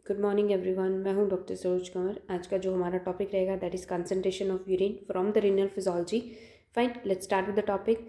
Good morning everyone. मैं हूं doctor Saroj Kanwar. आज का जो हमारा टॉपिक रहेगा that is concentration of urine from the renal physiology. Fine, let's start with the topic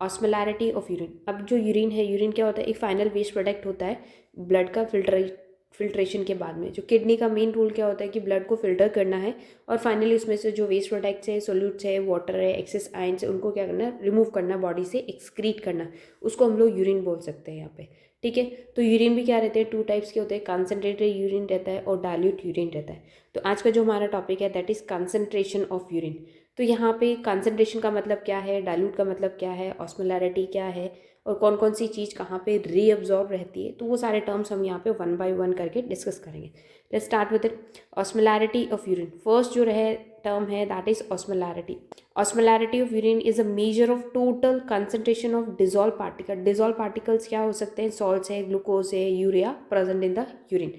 osmolarity of urine. अब जो यूरिन है, यूरिन क्या होता है? एक फाइनल वेस्ट प्रोडक्ट होता है ब्लड का फिल्ट्रेशन के बाद में। जो किडनी का मेन रोल क्या होता है कि ब्लड को फिल्टर करना है और फाइनली उसमें से जो वेस्ट प्रोडक्ट्स है, सोल्यूट्स है, वाटर है, एक्सेस आयंस है, उनको क्या करना है? रिमूव करना, बॉडी से एक्सक्रीट करना। उसको हम लोग यूरिन बोल सकते हैं यहाँ पे। ठीक है, तो यूरिन भी क्या रहते हैं? टू टाइप्स के होते हैं, कंसनट्रेटेड यूरिन रहता है और डाइल्यूट यूरिन रहता है। तो आज का जो हमारा टॉपिक है that is concentration of urine. तो यहाँ पे कंसनट्रेशन का मतलब क्या है, डाइल्यूट का मतलब क्या है, ऑस्मोलैरिटी क्या है और कौन कौन सी चीज़ कहाँ पे रीअब्जॉर्ब रहती है, तो वो सारे टर्म्स हम यहाँ पे वन बाय वन करके डिस्कस करेंगे। Let's start with osmolarity of urine. First जो रहे टर्म है that is osmolarity. Osmolarity of urine is a measure of total concentration of dissolved particle. Dissolved particles क्या हो सकते हैं? सॉल्ट्स है, ग्लूकोज है, urea present in the urine.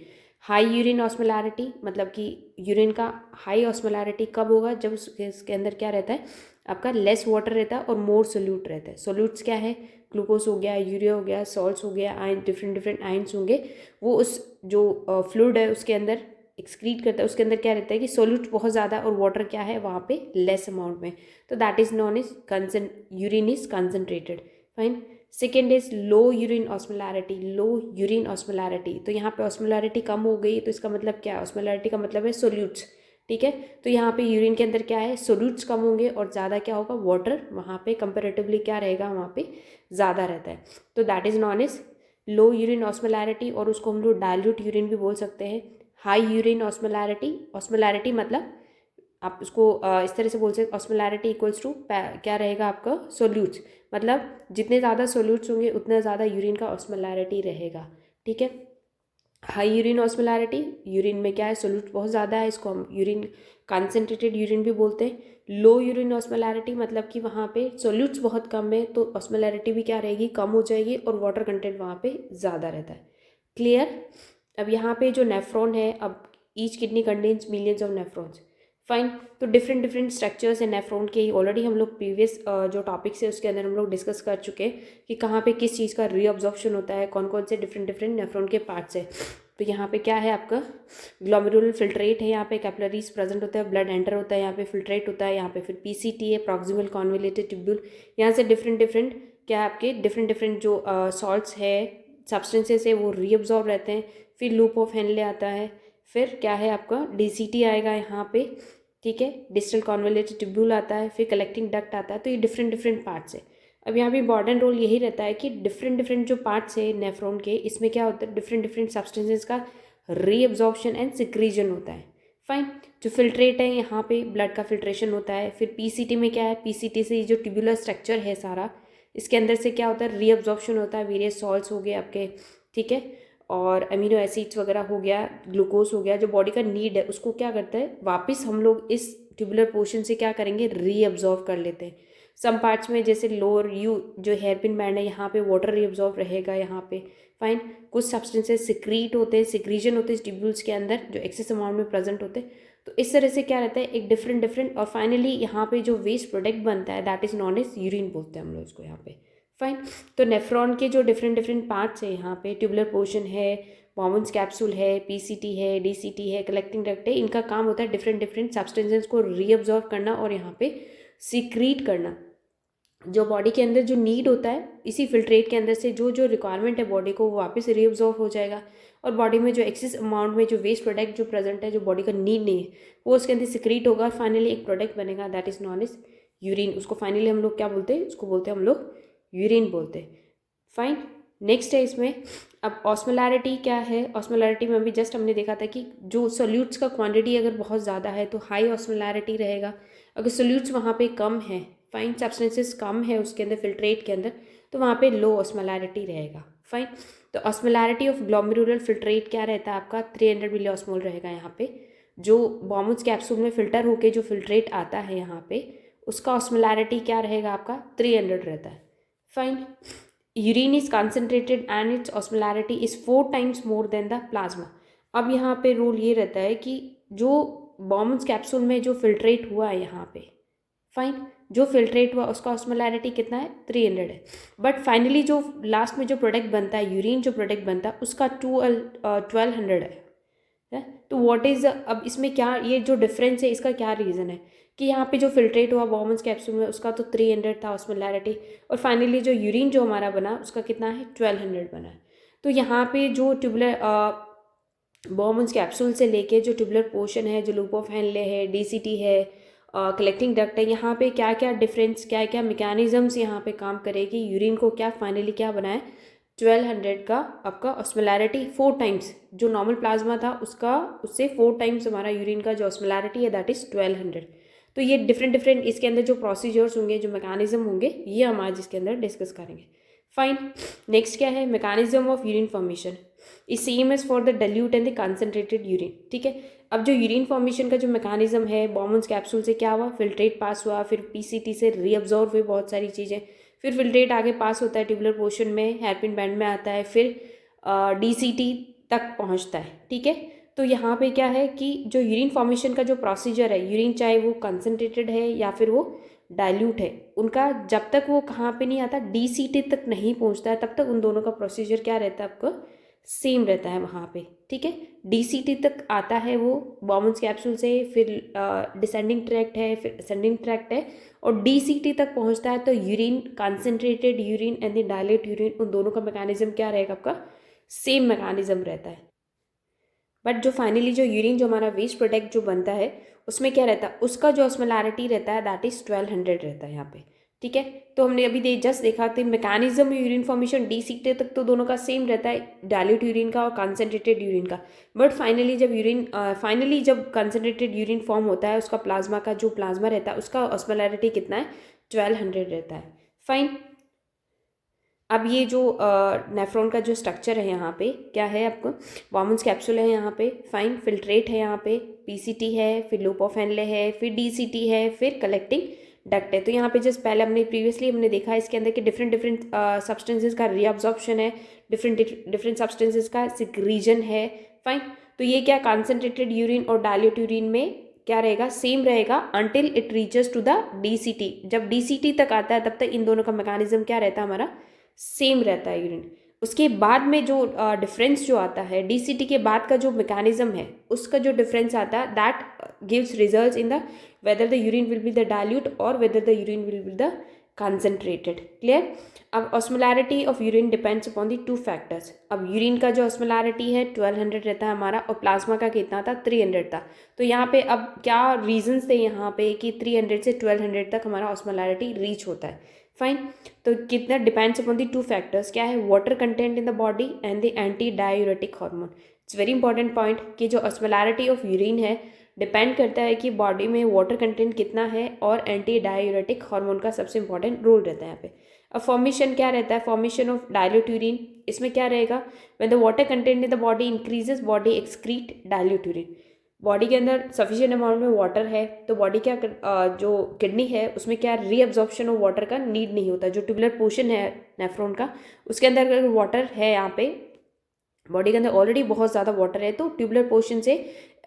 High urine osmolarity मतलब कि यूरिन का हाई ऑस्मोलैरिटी कब होगा? जब उसके अंदर क्या रहता है? आपका लेस वाटर रहता है और मोर सोल्यूट रहता है। सोल्यूट्स क्या है? ग्लूकोज हो गया, यूरिया हो गया, सॉल्ट्स हो गया, आयन, डिफरेंट डिफरेंट आयन्स होंगे। वो उस जो फ्लूइड है उसके अंदर एक्सक्रीट करता है। उसके अंदर क्या रहता है कि सोल्यूट बहुत ज़्यादा और वाटर क्या है वहाँ पे लेस अमाउंट में। तो that is non is urine is concentrated. Fine. Second is low urine osmolarity. Low urine osmolarity, तो यहाँ पे ऑस्मोलैरिटी कम हो गई तो इसका मतलब क्या है? ऑस्मोलैरिटी का मतलब है सोल्यूट्स। ठीक है, तो यहाँ पे यूरिन के अंदर क्या है? सोल्यूट्स कम होंगे और ज़्यादा क्या होगा? वाटर वहाँ पे कंपेरेटिवली क्या रहेगा? वहाँ पे ज़्यादा रहता है। तो that is non is low urine osmolarity, और उसको हम लोग डाइल्यूट यूरिन भी बोल सकते हैं। हाई यूरिन ऑस्मोलैरिटी, ऑस्मोलैरिटी मतलब आप उसको इस तरह से बोल सकते, ऑस्मोलैरिटी इक्वल्स टू क्या रहेगा आपका? सोल्यूट्स। मतलब जितने ज़्यादा सोल्यूट्स होंगे उतना ज़्यादा यूरिन का ऑस्मोलैरिटी रहेगा। ठीक है, हाई यूरिन ऑस्मोलैरिटी, यूरिन में क्या है? सोल्यूट बहुत ज़्यादा है, इसको हम यूरिन कंसनट्रेटेड यूरिन भी बोलते हैं। लो यूरिन ऑस्मोलैरिटी मतलब कि वहाँ पे सोल्यूट्स बहुत कम है तो ऑस्मोलैरिटी भी क्या रहेगी? कम हो जाएगी और वाटर कंटेंट वहाँ पे ज़्यादा रहता है। क्लियर? अब यहाँ पे जो नेफ्रॉन है, अब each kidney contains millions of nephrons. Fine, तो डिफरेंट डिफरेंट स्ट्रक्चर्स है नेफ्रॉन के। ऑलरेडी हम लोग प्रीवियस जो टॉपिक्स है उसके अंदर हम लोग डिस्कस कर चुके हैं कि कहाँ पे किस चीज़ का रीअब्जॉर्प्शन होता है, कौन कौन से डिफरेंट डिफरेंट नेफ्रॉन के पार्ट्स है। तो यहाँ पे क्या है आपका? ग्लोमेरुलर फिल्ट्रेट है, यहाँ पे कैपिलरीज प्रेजेंट होता है, ब्लड एंटर होता है, यहाँ पे फिल्ट्रेट होता है, यहाँ पे फिर पीसीटी है, प्रॉक्सिमल कॉन्वोल्यूटेड ट्यूब्यूल। यहाँ से डिफरेंट डिफरेंट क्या है आपके? डिफरेंट डिफरेंट जो सॉल्ट्स है, सब्सटेंसेस है, वो रीअब्जॉर्ब रहते हैं। फिर लूप ऑफ हेनले आता है, फिर क्या है आपका? डीसीटी आएगा यहाँ पे। ठीक है, डिस्टल कॉन्वोल्यूटेड ट्यूब्यूल आता है, फिर कलेक्टिंग डक्ट आता है। तो ये डिफरेंट डिफरेंट पार्ट्स है। अब यहाँ पे इम्पॉर्टेंट रोल यही रहता है कि डिफरेंट डिफरेंट जो पार्ट्स है नेफ्रॉन के, इसमें क्या होता है? डिफरेंट डिफरेंट सब्सटेंसेस का रीअब्जॉर्प्शन एंड सिक्रीजन होता है। फाइन, जो फिल्ट्रेट है यहाँ पे ब्लड का फिल्ट्रेशन होता है। फिर पीसीटी में क्या है? पीसीटी से जो ट्यूबुलर स्ट्रक्चर है सारा, इसके अंदर से क्या होता है? रीअब्जॉर्प्शन होता है, वेरियस सॉल्ट्स हो गए आपके। ठीक है, और अमीनो एसिड्स वगैरह हो गया, ग्लूकोज हो गया, जो बॉडी का नीड है उसको क्या करता है? वापस हम लोग इस ट्यूबुलर पोर्शन से क्या करेंगे? रीअब्जॉर्ब कर लेते हैं। सम पार्ट्स में जैसे लोअर यू जो हेयरपिन बैंड है, यहाँ पे वाटर रीअब्जॉर्ब रहेगा यहाँ पे। फाइन, कुछ सब्सटेंसेस सिक्रीट होते हैं, सिक्रीजन होते हैं ट्यूब्यूल्स के अंदर जो एक्सेस अमाउंट में प्रेजेंट होते हैं। तो इस तरह से क्या रहता है? एक डिफरेंट डिफरेंट, और फाइनली यहाँ पे जो वेस्ट प्रोडक्ट बनता है that is known as urine बोलते हैं हम लोग उसको यहाँ पे। फाइन, तो नेफ्रॉन के जो डिफरेंट डिफरेंट पार्ट्स है, यहाँ पे ट्यूबुलर पोर्शन है, बॉमन्स कैप्सूल है, पीसीटी है, डीसीटी है, कलेक्टिंग डक्ट है, इनका काम होता है डिफरेंट डिफरेंट सब्सटेंसेस को रीअब्जॉर्ब करना और यहाँ पे सीक्रीट करना। जो बॉडी के अंदर जो नीड होता है, इसी फिल्ट्रेट के अंदर से जो जो रिक्वायरमेंट है बॉडी को, वो वापस रीअब्जॉर्ब हो जाएगा। और बॉडी में जो एक्सेस अमाउंट में जो वेस्ट प्रोडक्ट जो प्रेजेंट है, जो बॉडी का नीड नहीं है, वो उसके अंदर सिक्रीट होगा और फाइनली एक प्रोडक्ट बनेगा that is non is urine. उसको फाइनली हम लोग क्या बोलते हैं? उसको बोलते हैं हम लोग यूरिन बोलते हैं। फाइन, नेक्स्ट है इसमें। अब ऑस्मोलैरिटी क्या है? ऑस्मोलैरिटी में भी जस्ट हमने देखा था कि जो सोल्यूट्स का क्वांटिटी अगर बहुत ज़्यादा है तो हाई ऑस्मोलैरिटी रहेगा। अगर सोल्यूट्स वहाँ पे कम है, फाइन, सब्सटेंसेस कम है उसके अंदर फिल्ट्रेट के अंदर, तो वहाँ पे लो ऑस्मोलैरिटी रहेगा। फाइन, तो ऑस्मोलैरिटी ऑफ ग्लोमेरुलर फिल्ट्रेट क्या रहता है आपका? 300 मिली ऑस्मोल रहेगा यहाँ पे। जो बॉमन्स कैप्सूल में फिल्टर होके जो फिल्ट्रेट आता है यहाँ पे, उसका ऑस्मोलैरिटी क्या रहेगा आपका? 300 रहता है। Fine, urine is concentrated and it's osmolarity is 4 times more than the plasma. अब यहाँ पे रूल ये रहता है कि जो बॉमन्स कैप्सूल में जो फिल्ट्रेट हुआ है यहाँ पे, फाइन, जो फिल्ट्रेट हुआ उसका ऑस्मोलैरिटी कितना है? 300 है। बट फाइनली जो लास्ट में जो प्रोडक्ट बनता है, यूरिन जो प्रोडक्ट बनता है, उसका 1200 है। है। तो व्हाट इज़, अब इसमें क्या ये जो डिफरेंस है इसका क्या रीज़न है कि यहाँ पे जो फिल्ट्रेट हुआ बॉमन्स कैप्सूल में उसका तो 300 था ऑस्मोलैरिटी, और फाइनली जो यूरिन जो हमारा बना उसका कितना है 1200 बना है। तो यहाँ पे जो ट्यूबुलर बॉमन्स कैप्सूल से लेके जो ट्यूबुलर पोर्शन है, जो लूप ऑफ हेनले है, डीसीटी है, कलेक्टिंग डक्ट है, यहाँ पे क्या क्या डिफरेंस, क्या क्या मैकेनिज्म्स यहाँ पे काम करेगी, यूरिन को क्या फाइनली क्या बनाए 1200 का आपका ऑस्मोलैरिटी 4 टाइम्स, जो नॉर्मल प्लाज्मा था उसका उससे 4 टाइम्स हमारा यूरिन का जो ऑस्मोलैरिटी है दैट इज़ 1200। तो ये डिफरेंट इसके अंदर जो प्रोसीजर्स होंगे, जो मैकेनिज्म होंगे, ये हम आज इसके अंदर डिस्कस करेंगे। फाइन, नेक्स्ट क्या है, mechanism of urine formation is same as for the dilute and the concentrated urine. ठीक है, अब जो यूरिन फॉर्मेशन का जो मैकेनिज्म है, बॉमन्स कैप्सूल से क्या हुआ, फिल्ट्रेट पास हुआ, फिर पीसीटी से रीअब्जॉर्व हुई बहुत सारी चीज़ें, फिर फिल्ट्रेट आगे पास होता है ट्यूबुलर पोर्शन में, हेयरपिन बैंड में आता है, फिर डीसीटी तक पहुंचता है। ठीक है, तो यहाँ पे क्या है कि जो यूरिन फॉर्मेशन का जो प्रोसीजर है, यूरिन चाहे वो कंसनट्रेटेड है या फिर वो डाइल्यूट है, उनका जब तक वो कहाँ पे नहीं आता, डीसीटी तक नहीं पहुँचता है, तब तक उन दोनों का प्रोसीजर क्या रहता है आपका सेम रहता है वहाँ पे। ठीक है, डीसीटी तक आता है वो बॉमन्स कैप्सूल से, फिर डिसेंडिंग ट्रैक्ट है, फिर असेंडिंग ट्रैक्ट है, और डीसीटी तक पहुँचता है तो urine, concentrated urine and the dilate urine, उन दोनों का मैकेनिज्म क्या रहेगा आपका सेम मैकेनिज्म रहता है। बट जो फाइनली जो यूरिन जो हमारा वेस्ट प्रोडक्ट जो बनता है उसमें क्या रहता है, उसका जो ऑस्मोलैरिटी रहता है दैट इज़ 1200 रहता है यहाँ पे। ठीक है, तो हमने अभी जस्ट देखा कि मैकेनिज्म यूरिन फॉर्मेशन डीसीटी तक तो दोनों का सेम रहता है, डाइल्यूट यूरिन का और कंसनट्रेटेड यूरिन का। बट फाइनली जब कंसनट्रेटेड यूरिन फॉर्म होता है, उसका प्लाज्मा का जो प्लाज्मा रहता है उसका ऑस्मोलैरिटी कितना है 1200 रहता है। फाइन, अब ये जो नेफ्रॉन का जो स्ट्रक्चर है यहाँ पे क्या है, आपको बॉमन्स कैप्सूल है यहाँ पे, फाइन, फिल्ट्रेट है यहाँ पे, पीसीटी है, फिर लूप ऑफ हेनले है, फिर डीसीटी है, फिर कलेक्टिंग डक्ट है। तो यहाँ पे जस्ट पहले प्रीवियसली हमने देखा इसके अंदर कि डिफरेंट सब्सटेंसेस का रीअब्जॉर्प्शन है, डिफरेंट सब्सटेंसेस का सिक्रीजन है। फाइन, तो ये क्या कंसनट्रेटेड यूरिन और डाइल्यूट यूरिन में क्या रहेगा, सेम रहेगा until it reaches to the DCT. जब डीसीटी तक आता है तब तक इन दोनों का मैकेनिज्म क्या रहता है हमारा सेम रहता है यूरिन। उसके बाद में जो डिफरेंस जो आता है डीसीटी के बाद का जो मैकेनिज्म है उसका जो डिफरेंस आता है that gives results in the whether the urine will be the dilute और whether the urine will be the concentrated. Clear, अब osmolarity of urine depends upon the 2 factors. अब यूरिन का जो ऑस्मोलैरिटी है 1200 रहता है हमारा, और प्लाज्मा का कितना था 300 था। तो यहाँ पे अब क्या रीजंस थे यहाँ पे कि 300 से 1200 तक हमारा ऑस्मोलैरिटी रीच होता है। फाइन, तो कितना डिपेंड्स अपॉन दी 2 फैक्टर्स, क्या है, water content in the body and the anti diuretic hormone. It's very important point कि जो ऑस्मोलैरिटी ऑफ यूरिन है डिपेंड करता है कि बॉडी में वाटर कंटेंट कितना है, और एंटी डायूरेटिक हार्मोन का सबसे इंपॉर्टेंट रोल रहता है यहाँ पे। अब फॉर्मेशन क्या रहता है, फॉर्मेशन ऑफ डाइल्यूट यूरिन, इसमें क्या रहेगा, when the water content in the body increases body excrete dilute urine. Body के अंदर सफिशिएंट अमाउंट में वाटर है तो बॉडी क्या जो किडनी है उसमें क्या रीअब्जॉर्प्शन ऑफ वाटर का नीड नहीं होता। जो ट्यूबुलर पोर्शन है नेफ्रॉन का उसके अंदर अगर वाटर है, यहाँ पे बॉडी के अंदर ऑलरेडी बहुत ज़्यादा वाटर है, तो ट्यूबुलर पोर्शन से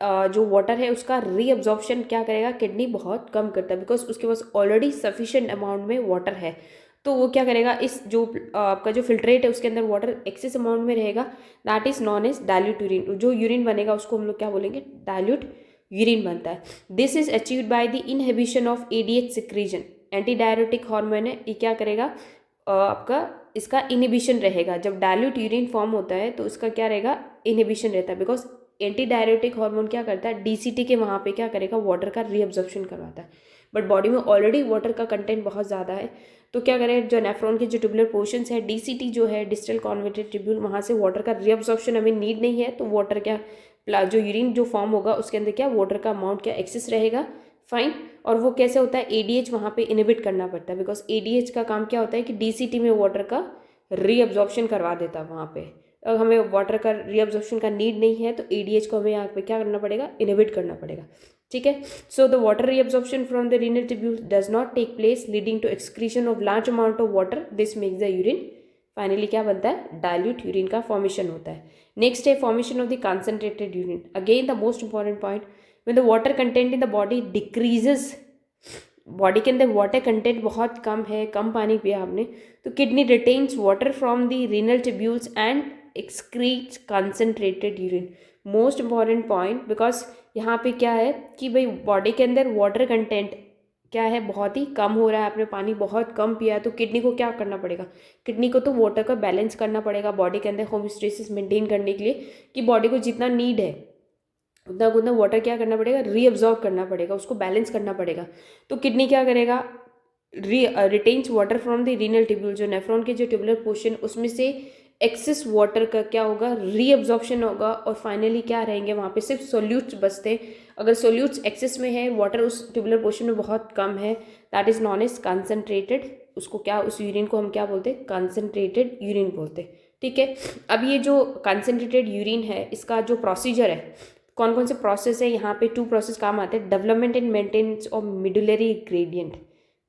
जो वाटर है उसका रीअब्जॉर्प्शन क्या करेगा, किडनी बहुत कम करता है, बिकॉज उसके पास ऑलरेडी सफिशिएंट अमाउंट में वाटर है। तो वो क्या करेगा, इस जो आपका जो फिल्ट्रेट है उसके अंदर वाटर एक्सेस अमाउंट में रहेगा, that is known as dilute urine. जो यूरिन बनेगा उसको हम लोग क्या बोलेंगे, डाइल्यूट यूरिन बनता है। This is achieved by the inhibition of ADH secretion. Anti diuretic hormone है, ये क्या करेगा, आपका इसका इनहिबिशन रहेगा। जब डाइल्यूट यूरिन फॉर्म होता है तो उसका क्या रहेगा, इनहिबिशन रहता है, बिकॉज एंटी डायरेटिक हार्मोन क्या करता है, डीसीटी के वहाँ पे क्या करेगा, वाटर का रीअब्जॉर्प्शन करवाता है। बट बॉडी में ऑलरेडी वाटर का कंटेंट बहुत ज़्यादा है, तो क्या करें, जो नेफ्रॉन के जो ट्यूबुलर पोर्शंस है, डीसीटी जो है डिस्टल कॉन्वर्टेड ट्यूब्यूल, वहाँ से वाटर का रीअब्जॉर्प्शन हमें नीड नहीं है, तो वाटर क्या जो यूरिन जो फॉर्म होगा उसके अंदर क्या वाटर का अमाउंट क्या एक्सेस रहेगा। फाइन, और वो कैसे होता है, एडीएच वहाँ पे इनहिबिट करना पड़ता है, बिकॉज एडीएच का काम क्या होता है कि डीसीटी में वाटर का रीअब्जॉर्प्शन करवा देता है वहाँ पे। अगर हमें वाटर का रीअब्जॉर्प्शन का नीड नहीं है तो एडीएच को हमें यहाँ पे क्या करना पड़ेगा, इनहिबिट करना पड़ेगा। ठीक है, so the water reabsorption from the renal tubules does not take place, leading to excretion of large amount of water, this makes the urine. Finally क्या बनता है, डाइल्यूट यूरिन का फॉर्मेशन होता है। नेक्स्ट है formation of the concentrated urine. Again the most important point, when the water content in the body decreases, body के अंदर water content बहुत कम है, कम पानी पिया आपने, तो kidney retains water from the renal tubules and excretes concentrated urine. Most important point, because यहाँ पे क्या है कि भाई बॉडी के अंदर वाटर कंटेंट क्या है, बहुत ही कम हो रहा है, आपने पानी बहुत कम पिया है, तो किडनी को क्या करना पड़ेगा, किडनी को तो वाटर का बैलेंस करना पड़ेगा बॉडी के अंदर होमोस्टेसिस मेंटेन करने के लिए, कि बॉडी को जितना नीड है उतना उतना वाटर क्या करना पड़ेगा, रीअब्जॉर्ब करना पड़ेगा, उसको बैलेंस करना पड़ेगा। तो किडनी क्या करेगा, retains water from the renal tubule, जो नेफ्रॉन के जो ट्यूबुलर पोर्शन उसमें से एक्सेस वाटर का क्या होगा, रीअब्जॉर्प्शन होगा, और फाइनली क्या रहेंगे वहाँ पे सिर्फ सोल्यूट्स बचते हैं। अगर सोल्यूट्स एक्सेस में है, वाटर उस ट्यूबुलर पोर्शन में बहुत कम है, that is known as concentrated, उसको क्या, उस यूरिन को हम क्या बोलते हैं, कंसनट्रेटेड यूरिन बोलते हैं। ठीक है, अब ये जो कंसनट्रेटेड यूरिन है इसका जो प्रोसीजर है, कौन कौन से प्रोसेस है यहाँ पे, 2 प्रोसेस काम आते हैं, development and maintenance of medullary gradient,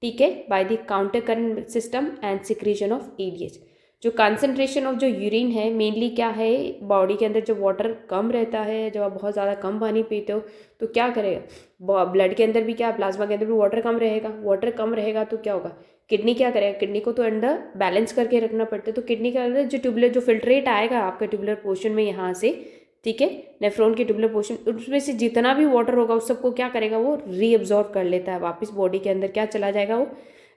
ठीक है, by the counter current system and secretion of ADH. जो कंसंट्रेशन ऑफ जो यूरिन है मेनली क्या है, बॉडी के अंदर जब वाटर कम रहता है, जब आप बहुत ज़्यादा कम पानी पीते हो तो क्या करेगा, ब्लड के अंदर भी क्या, प्लाज्मा के अंदर भी वाटर कम रहेगा, वाटर कम रहेगा तो क्या होगा, किडनी क्या करेगा, किडनी को तो अंदर बैलेंस करके रखना पड़ता है, तो किडनी का अंदर जो ट्यूबुलर जो फिल्ट्रेट आएगा आपका ट्यूबुलर पोर्शन में यहाँ से, ठीक है, नेफ्रॉन के ट्यूबुलर पोर्शन, उसमें से जितना भी वाटर होगा उस सबको क्या करेगा, वो रीअब्जॉर्ब कर लेता है, वापस बॉडी के अंदर क्या चला जाएगा, वो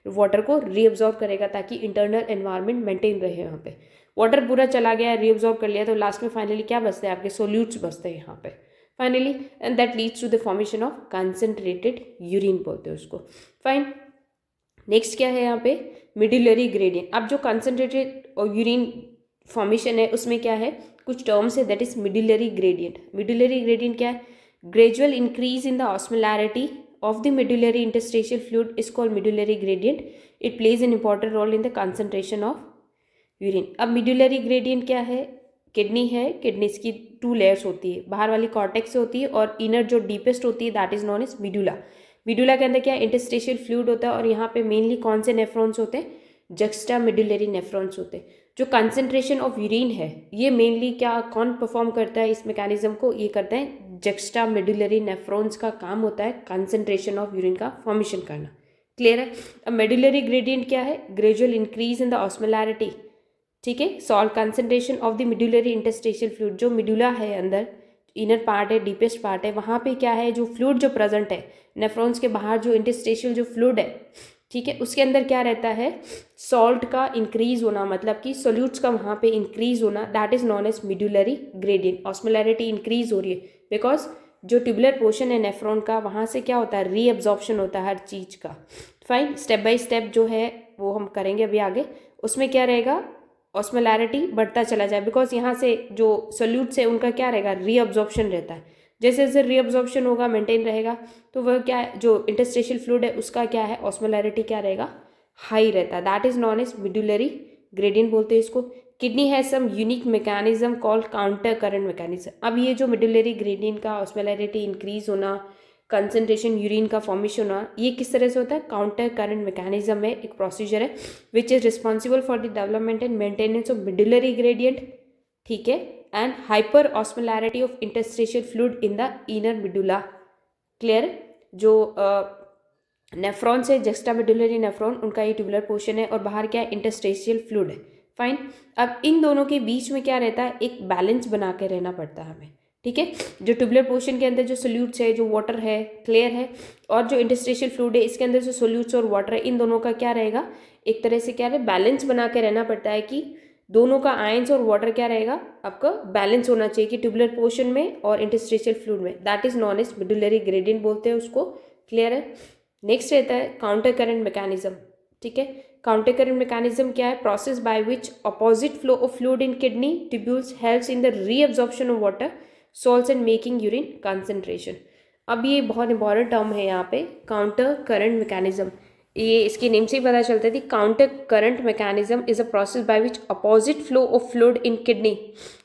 वाटर को रीअब्जॉर्ब करेगा ताकि इंटरनल एनवायरनमेंट मेंटेन रहे। यहाँ पे वाटर पूरा चला गया, रीअब्जॉर्ब कर लिया, तो लास्ट में फाइनली क्या बचते हैं, आपके सोल्यूट्स बचते हैं यहाँ पे finally, and that leads to the formation of concentrated urine बोलते हैं उसको। फाइन, नेक्स्ट क्या है यहाँ पे, मिडुलरी ग्रेडियंट। अब जो कंसंट्रेटेड यूरिन फॉर्मेशन है उसमें क्या है, कुछ टर्म्स है, दैट इज मिडुलरी ग्रेडियंट। मिडुलरी ग्रेडियंट क्या है, gradual increase in the osmolarity of the medullary interstitial fluid is called medullary gradient. It plays an important role in the concentration of urine. अब medullary gradient क्या है, kidney है, kidneys की 2 layers होती है, बाहर वाली कॉर्टेक्स से होती है और इनर जो डीपेस्ट होती है दैट इज नॉन एज मिडुला। मिडुला के अंदर क्या इंटरस्टिशियल फ्लूइड होता है और यहाँ पे मेनली कौन से नेफ्रॉन्स होते हैं, जक्स्टा मिडुलरी नेफ्रॉन्स होते हैं। जो कंसंट्रेशन ऑफ यूरिन है ये मेनली क्या, कौन परफॉर्म करता है इस मैकेनिज्म को, ये करते हैं जक्स्टा मिडुलरी नेफ्रॉन्स का काम होता है कंसंट्रेशन ऑफ यूरिन का फॉर्मेशन करना। क्लियर है। अब मेडुलरी ग्रेडियंट क्या है, gradual increase in the osmolarity, ठीक है, salt concentration of the medullary interstitial fluid, जो मिडुला है अंदर इनर पार्ट है, डीपेस्ट पार्ट है, वहाँ पे क्या है, जो फ्लूइड जो प्रेजेंट है नेफ्रॉन्स के बाहर, जो इंटरस्टिशियल जो फ्लूइड है, ठीक है, उसके अंदर क्या रहता है, सॉल्ट का इंक्रीज होना, मतलब कि सोल्यूट्स का वहाँ पे इंक्रीज होना, that is known as medullary gradient. Osmolarity increase हो रही है बिकॉज जो ट्यूबुलर पोर्शन है नेफ्रॉन का, वहाँ से क्या होता है, रीअब्जॉर्प्शन होता है हर चीज़ का। फाइन, स्टेप बाय स्टेप जो है वो हम करेंगे अभी आगे, उसमें क्या रहेगा, ऑस्मोलैरिटी बढ़ता चला जाए, बिकॉज यहाँ से जो सोल्यूट्स है उनका क्या रहेगा, रीअब्जॉर्प्शन रहता है, जैसे जैसे रीअब्जॉर्प्शन होगा मेंटेन रहेगा, तो वह क्या है, जो इंटरस्टिशियल फ्लूइड है उसका क्या है, ऑस्मोलैरिटी क्या रहेगा, हाई रहता है, that is known as medullary gradient बोलते हैं इसको। किडनी है some unique mechanism called counter current mechanism. अब ये जो मिडुलरी ग्रेडियंट का ऑस्मोलैरिटी इंक्रीज होना, कंसंट्रेशन यूरिन का फॉर्मेशन होना, ये किस तरह से होता है, काउंटर करंट मैकेनिज्म में एक प्रोसीजर है which is responsible for the development and maintenance of medullary gradient, ठीक है, and hyper osmolarity of interstitial fluid in the inner medulla. Clear. जो नेफ्रॉन्स है, जक्स्टा मिडुलरी नेफ्रॉन, उनका ये ट्यूबुलर पोर्शन है और बाहर क्या है, इंटरस्टिशियल फ्लूइड है। फाइन, अब इन दोनों के बीच में क्या रहता है, एक बैलेंस बना के रहना पड़ता है हमें, ठीक है। जो ट्यूबुलर पोर्शन के अंदर जो सोल्यूट्स है, जो वाटर है, क्लियर है, और जो इंटरस्टिशियल फ्लूइड है इसके अंदर जो सोल्यूट्स और वाटर है, इन दोनों का क्या रहेगा, एक तरह से क्या है, बैलेंस बना के रहना पड़ता है कि दोनों का आयंस और वाटर क्या रहेगा, आपका बैलेंस होना चाहिए कि ट्यूबुलर पोर्शन में और इंटरस्टिशियल फ्लूइड में, that is known as medullary gradient बोलते हैं उसको। क्लियर है। नेक्स्ट रहता है काउंटर करंट मैकेनिज्म, ठीक है। काउंटर करंट मैकेनिज्म क्या है, process by which opposite flow of fluid in kidney tubules helps in the reabsorption of water salts and making urine concentration. अब ये बहुत इंपॉर्टेंट टर्म है यहाँ पे, काउंटर करंट मैकेनिज्म, ये इसके नेम से ही पता चलता है। Counter current mechanism is a process by which opposite flow of fluid in kidney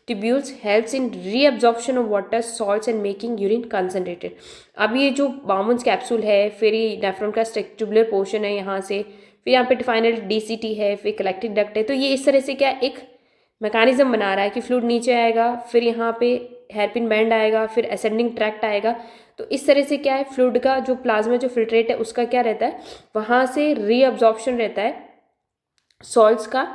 tubules helps in reabsorption of water salts and making urine concentrated. अब ये जो बाउमन्स कैप्सूल है, फिर ये नेफ्रॉन का ट्यूबुलर पोर्शन है यहाँ से, फिर यहाँ पे फाइनल डीसीटी है, फिर कलेक्टिंग डक्ट है, तो ये इस तरह से क्या एक मैकेनिज्म बना रहा है कि फ्लूइड नीचे आएगा, फिर यहाँ पे हेयरपिन बैंड आएगा, फिर असेंडिंग ट्रैक्ट आएगा, तो इस तरह से क्या है, फ्लूइड का जो प्लाज्मा जो फिल्ट्रेट है उसका क्या रहता है, वहाँ से रीअब्जॉर्प्शन रहता है सॉल्ट्स का,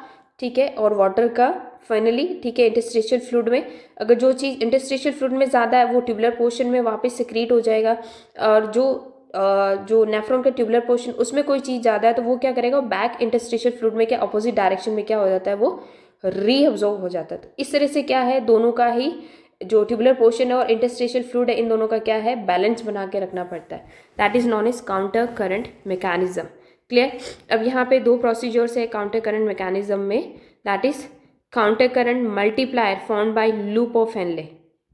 ठीक है, और वाटर का फाइनली, ठीक है, इंटरस्टिशियल फ्लूइड में अगर जो चीज़ इंटरस्टिशियल फ्लूइड में ज़्यादा है वो ट्यूबुलर पोर्शन में वापस सिक्रीट हो जाएगा, और जो नेफ्रॉन का ट्यूबुलर पोर्शन उसमें कोई चीज़ ज़्यादा है तो वो क्या करेगा, बैक इंटरस्टिशियल फ्लूइड में क्या अपोजिट डायरेक्शन में क्या हो जाता है, वो रीअब्जॉर्ब हो जाता है। तो इस तरह से क्या है, दोनों का ही जो ट्यूबुलर पोर्शन है और इंटरस्टिशियल फ्लूइड है, इन दोनों का क्या है, बैलेंस बना के रखना पड़ता है। That is known as counter current mechanism. Clear. अब यहाँ पे दो प्रोसीजर्स है काउंटर करंट मैकेनिज्म में, that is counter current multiplier formed by loop of Henle,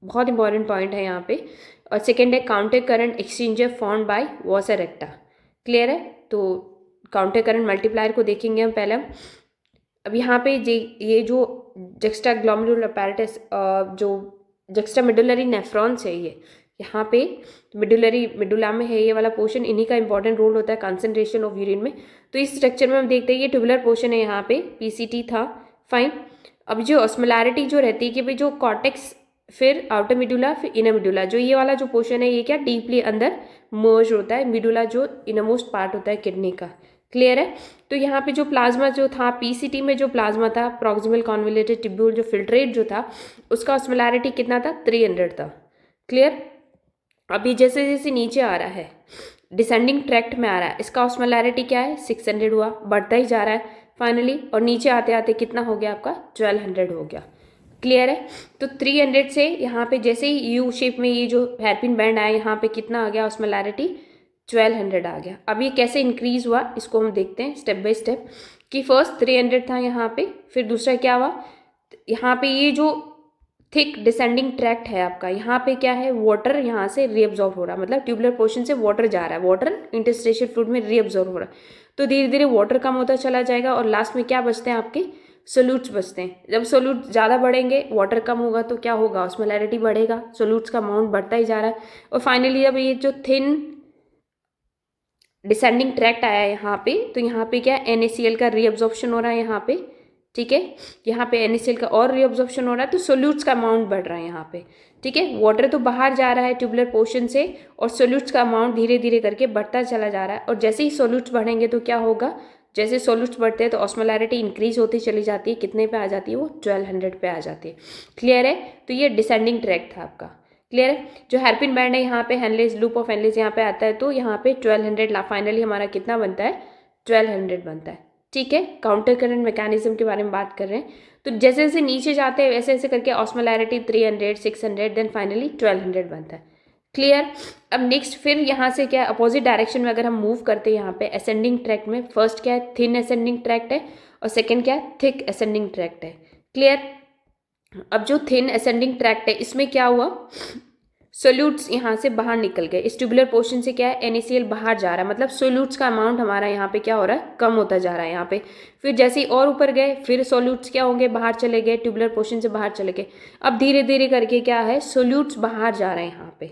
बहुत इंपॉर्टेंट पॉइंट है यहाँ पे। और सेकेंड है counter current exchanger formed by vasa recta. Clear है। तो काउंटर करंट मल्टीप्लायर को देखेंगे हम पहले। अब यहाँ पे ये जो जक्स्टा ग्लोमेरुलर अपैरेटस, जो जक्स्टा मेडुलरी नेफ्रॉन्स है, ये यहाँ पे मिडुला में है ये वाला पोर्शन, इन्हीं का इंपॉर्टेंट रोल होता है कंसंट्रेशन ऑफ यूरिन में। तो इस स्ट्रक्चर में हम देखते हैं ये ट्यूबुलर पोर्शन है, यहाँ पे पीसीटी था, फाइन। अब जो ऑस्मोलैरिटी जो रहती है कि भाई जो कॉर्टेक्स, फिर आउटर मिडुला, फिर इनर मिडुला, जो ये वाला जो पोर्शन है ये क्या डीपली अंदर मर्ज होता है, मिडुला जो इनरमोस्ट पार्ट होता है किडनी का। क्लियर है। तो यहाँ पे जो प्लाज्मा जो था पीसीटी में, जो प्लाज्मा था प्रॉक्सिमल कॉन्वोल्यूटेड ट्यूब्यूल, जो फिल्ट्रेट जो था उसका ऑस्मोलैरिटी कितना था, 300 था। क्लियर। अभी जैसे जैसे नीचे आ रहा है, डिसेंडिंग ट्रैक्ट में आ रहा है, इसका ऑस्मोलैरिटी क्या है, 600 हुआ, बढ़ता ही जा रहा है फाइनली, और नीचे आते आते कितना हो गया आपका, 1200 हो गया। क्लियर है। तो 300 से यहाँ पे जैसे ही यू शेप में ये जो हेयरपिन बैंड आया, यहाँ पे कितना आ गया ऑस्मोलैरिटी, 1200 आ गया। अब ये कैसे इंक्रीज हुआ इसको हम देखते हैं स्टेप बाय स्टेप, कि फर्स्ट 300 था यहाँ पे, फिर दूसरा क्या हुआ, यहाँ पे ये जो थिक डिसेंडिंग ट्रैक्ट है आपका, यहाँ पे क्या है, वाटर यहाँ से रीअब्जॉर्ब हो रहा है, मतलब ट्यूबुलर पोर्शन से वाटर जा रहा है, वाटर इंटरस्टिशियल फ्लूइड में रीअब्जॉर्ब हो रहा है। तो धीरे धीरे वाटर कम होता चला जाएगा और लास्ट में क्या बचते हैं आपके, सोल्यूट्स बचते हैं। जब सोल्यूट ज़्यादा बढ़ेंगे, वाटर कम होगा तो क्या होगा, ऑस्मोलैरिटी बढ़ेगा, सोल्यूट्स का अमाउंट बढ़ता ही जा रहा है। और फाइनली अब ये जो थिन डिसेंडिंग ट्रैक्ट आया है यहाँ पे, तो यहाँ पे क्या NaCl का रीअब्जॉर्प्शन हो रहा है यहाँ पे, ठीक है, यहाँ पे NaCl का और रीअब्जॉर्प्शन हो रहा है, तो सोल्यूट्स का अमाउंट बढ़ रहा है यहाँ पे। ठीक है, वाटर तो बाहर जा रहा है ट्यूबुलर पोर्शन से, और सोल्यूट्स का अमाउंट धीरे धीरे करके बढ़ता चला जा रहा है। और जैसे ही सोल्यूट्स बढ़ेंगे तो क्या होगा, जैसे सोल्यूट्स बढ़ते हैं तो ऑस्मोलैरिटी इंक्रीज होती चली जाती है, कितने पे आ जाती है वो, 1200 पे आ जाती है। क्लियर है। तो ये डिसेंडिंग ट्रैक था आपका। क्लियर है। जो हेयरपिन बैंड है यहाँ पे हेनलेस, लूप ऑफ हेनलेस यहाँ पे आता है, तो यहाँ पे 1200 फाइनली हमारा कितना बनता है, 1200 बनता है। ठीक है, काउंटर करंट मैकेनिज्म के बारे में बात कर रहे हैं। तो जैसे जैसे नीचे जाते हैं वैसे वैसे करके ऑस्मोलैरिटी 300, 600, देन फाइनली 1200 बनता है। क्लियर। अब नेक्स्ट फिर यहाँ से क्या है, अपोजिट डायरेक्शन में अगर हम मूव करते हैं यहाँ पे असेंडिंग ट्रैक्ट में, फर्स्ट क्या है, थिन असेंडिंग ट्रैक्ट है, और सेकेंड क्या है, थिक असेंडिंग ट्रैक्ट है। क्लियर। अब जो थिन असेंडिंग ट्रैक्ट है इसमें क्या हुआ, सोल्यूट्स यहाँ से बाहर निकल गए, इस ट्यूबुलर पोर्शन से क्या है, NaCl बाहर जा रहा है, मतलब सोल्यूट्स का अमाउंट हमारा यहाँ पे क्या हो रहा है, कम होता जा रहा है यहाँ पे। फिर जैसे ही और ऊपर गए फिर सोल्यूट्स क्या होंगे, बाहर चले गए, ट्यूबुलर पोर्शन से बाहर चले गए। अब धीरे धीरे करके क्या है, सोल्यूट्स बाहर जा रहे हैं यहाँ पे।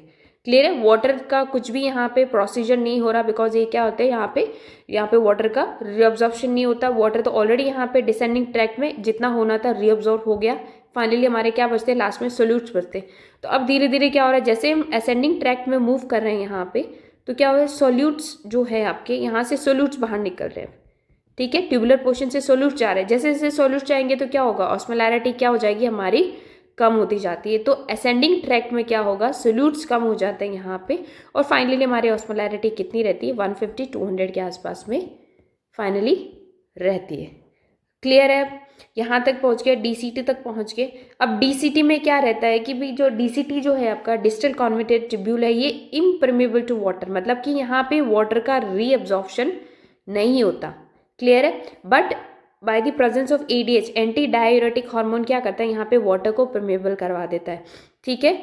क्लियर है। वाटर का कुछ भी यहाँ पे प्रोसीजर नहीं हो रहा, बिकॉज ये क्या होता है, यहाँ पे वाटर का रीअब्जॉर्प्शन नहीं होता, वाटर तो ऑलरेडी यहाँ पे डिसेंडिंग ट्रैक में जितना होना था रीअब्जॉर्ब हो गया। फाइनली हमारे क्या बचते हैं, लास्ट में सोल्यूट्स बचते हैं। तो अब धीरे धीरे क्या हो रहा है, जैसे हम असेंडिंग ट्रैक में मूव कर रहे हैं यहाँ पे, तो क्या हो रहा है, सोल्यूट्स जो है आपके यहाँ से सोल्यूट्स बाहर निकल रहे हैं। ठीक है, ट्यूबुलर पोर्शन से सोल्यूट्स जा रहे हैं, जैसे जैसे सोल्यूट्स जाएंगे तो क्या होगा, ऑस्मोलैरिटी क्या हो जाएगी हमारी, कम होती जाती है। तो असेंडिंग ट्रैक में क्या होगा, सोल्यूट्स कम हो जाते हैं यहाँ पे, और फाइनली हमारी ऑस्मोलैरिटी कितनी रहती है, 150-200 के आसपास में फाइनली रहती है। क्लियर है। यहाँ तक पहुँच गए, DCT तक पहुँच गए। अब DCT में क्या रहता है कि भाई जो DCT जो है आपका डिस्टल कॉन्वर्टेड ट्यूब्यूल है, ये इम्परमेबल टू वाटर, मतलब कि यहाँ पे वाटर का रीअब्जॉर्प्शन नहीं होता। क्लियर है। But by the presence of ADH, anti diuretic hormone, क्या करता है, यहाँ पे वाटर को परमेबल करवा देता है। ठीक है,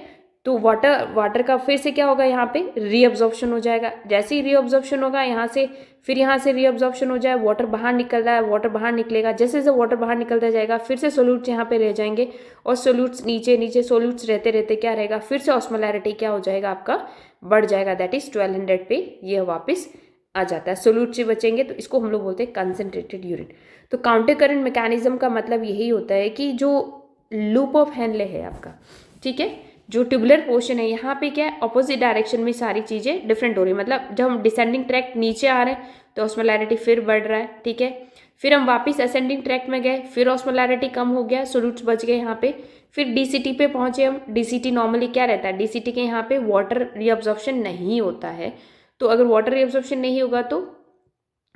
तो वाटर का फिर से क्या होगा, यहाँ पे रीअब्जॉर्प्शन हो जाएगा। जैसे ही रीअब्जॉर्प्शन होगा यहाँ से, फिर यहाँ से रीअब्जॉर्प्शन हो जाए, वाटर बाहर निकल रहा है, वाटर बाहर निकलेगा, जैसे जैसे वाटर बाहर निकलता जाएगा फिर से सोल्यूट्स यहाँ पे रह जाएंगे, और सोल्यूट्स नीचे नीचे सोल्यूट्स रहते रहते क्या रहेगा, फिर से ऑस्मोलैरिटी क्या हो जाएगा आपका, बढ़ जाएगा, दैट इज 1200 पे ये वापस आ जाता है। सोल्यूट से बचेंगे तो इसको हम लोग बोलते हैं कंसनट्रेटेड यूरिन। तो काउंटर करंट मैकेनिज्म का मतलब यही होता है कि जो लूप ऑफ हेनले है आपका, ठीक है, जो ट्यूबुलर पोर्शन है यहाँ पे क्या है, अपोजिट डायरेक्शन में सारी चीज़ें डिफरेंट हो रही है। मतलब जब हम डिसेंडिंग ट्रैक नीचे आ रहे हैं तो ऑस्मोलैरिटी फिर बढ़ रहा है। ठीक है, फिर हम वापस असेंडिंग ट्रैक में गए, फिर ऑस्मोलैरिटी कम हो गया, सोल्यूट्स बच गए यहाँ पे। फिर डीसीटी पे पहुंचे हम। डीसीटी नॉर्मली क्या रहता है, डीसीटी के यहाँ पे वाटर रीअब्जॉर्प्शन नहीं होता है। तो अगर वाटर रीअब्जॉर्प्शन नहीं होगा तो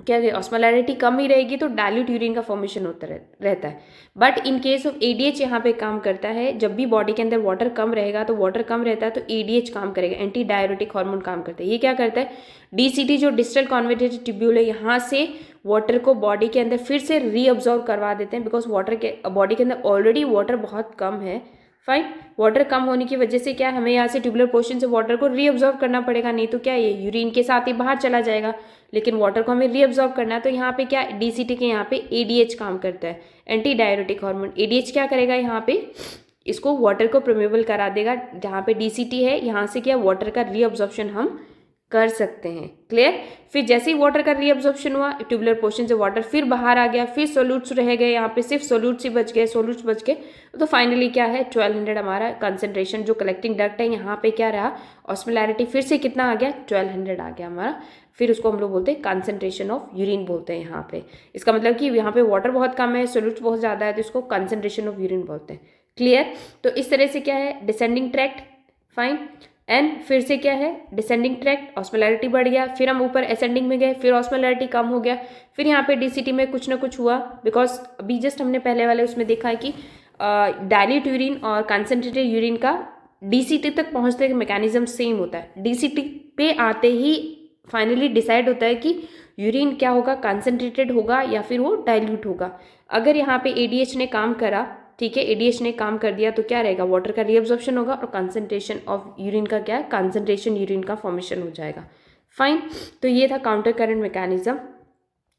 क्या है, ऑस्मोलैरिटी कम ही रहेगी, तो डाइल्यूट यूरिन का फॉर्मेशन होता रहता है। But in case of ADH यहाँ पे काम करता है, जब भी बॉडी के अंदर वाटर कम रहेगा, तो वाटर कम रहता है तो एडीएच काम करेगा, एंटी डाययूरेटिक हार्मोन काम करता है। ये क्या करता है, डीसीटी जो डिस्टल कॉन्वर्टेड ट्यूब्यूल है, यहाँ से वाटर को बॉडी के अंदर फिर से रीअब्जॉर्ब करवा देते हैं, बिकॉज वाटर के बॉडी के अंदर ऑलरेडी वाटर बहुत कम है। फाइन, वाटर कम होने की वजह से क्या, हमें यहाँ से ट्यूबुलर पोर्शन से वाटर को रीअब्जॉर्ब करना पड़ेगा, नहीं तो क्या ये यूरिन के साथ ही बाहर चला जाएगा, लेकिन वाटर को हमें रीअब्जॉर्ब करना है। तो यहाँ पे क्या, डीसीटी के यहाँ पे एडीएच काम करता है, एंटी डाययूरेटिक हार्मोन। एडीएच क्या करेगा, यहाँ पे इसको वाटर को परमेबल करा देगा। जहाँ पे डीसीटी है, यहाँ से क्या वाटर का रीअब्जॉर्प्शन हम कर सकते हैं। क्लियर। फिर जैसे ही वाटर का रीअब्जॉर्प्शन हुआ, ट्यूबुलर पोर्शन से वाटर फिर बाहर आ गया, फिर सोल्यूट्स रह गए, यहाँ पे सिर्फ सोल्यूट्स ही बच गए, सोल्यूट्स बच गए। तो फाइनली क्या है, 1200 हमारा कंसंट्रेशन जो कलेक्टिंग डक्ट है, यहाँ पे क्या रहा, ऑस्मोलैरिटी फिर से कितना आ गया, 1200 आ गया हमारा। फिर उसको हम लोग बोलते हैं कंसंट्रेशन ऑफ यूरिन बोलते हैं यहाँ पे। इसका मतलब कि यहाँ पे वाटर बहुत कम है, सोल्यूट्स बहुत ज़्यादा है, तो इसको कंसंट्रेशन ऑफ यूरिन बोलते हैं। क्लियर। तो इस तरह से क्या है, डिसेंडिंग ट्रैक्ट। फाइन। एंड फिर से क्या है, डिसेंडिंग ट्रैक्ट, ऑस्मोलैरिटी बढ़ गया, फिर हम ऊपर असेंडिंग में गए, फिर ऑस्मोलैरिटी कम हो गया, फिर यहाँ पे डीसीटी में कुछ ना कुछ हुआ, बिकॉज अभी जस्ट हमने पहले वाले उसमें देखा है कि डाइल्यूट यूरिन और कंसंट्रेटेड यूरिन का डीसीटी तक पहुँचने का मैकेनिज्म सेम होता है। डीसीटी पे आते ही फाइनली डिसाइड होता है कि यूरिन क्या होगा, कंसंट्रेटेड होगा या फिर वो डाइल्यूट होगा। अगर यहाँ पे एडीएच ने काम करा, ठीक है, एडीएच ने काम कर दिया, तो क्या रहेगा, वाटर का रीअब्जॉर्प्शन होगा और कंसंट्रेशन ऑफ यूरिन का क्या है, कंसंट्रेशन यूरिन का फॉर्मेशन हो जाएगा। फाइन। तो ये था काउंटर करंट मैकेनिज्म।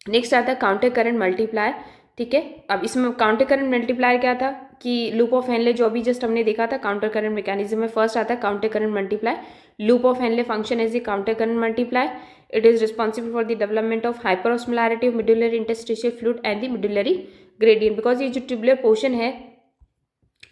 नेक्स्ट आता है काउंटर करंट मल्टीप्लायर। ठीक है, अब इसमें काउंटर करंट मल्टीप्लायर क्या था कि लूप ऑफ हेनले, जो अभी जस्ट हमने देखा था काउंटर करंट मैकेनिज्म में, फर्स्ट आता है counter current multiplier. Loop of Henle function as a counter current multiplier. It is responsible for the development of hyperosmolarity of medullary interstitial fluid and the medullary gradient. Because ये जो tubular portion है,